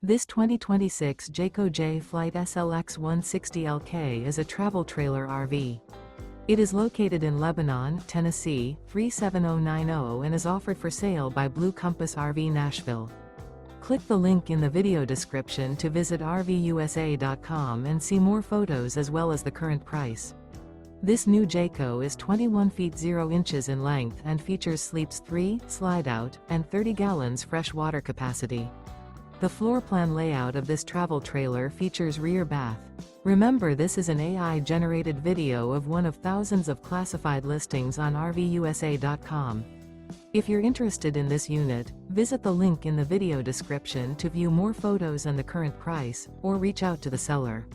This 2026 Jayco Jay Flight SLX 160LK is a travel trailer RV. It is located in Lebanon, Tennessee, 37090 and is offered for sale by Blue Compass RV Nashville. Click the link in the video description to visit RVUSA.com and see more photos as well as the current price. This new Jayco is 21 feet 0 inches in length and features sleeps 3, Slideout, and 30 gallons fresh water capacity. The floor plan layout of this travel trailer features rear bath. Remember, this is an AI-generated video of one of thousands of classified listings on RVUSA.com. If you're interested in this unit, visit the link in the video description to view more photos and the current price, or reach out to the seller.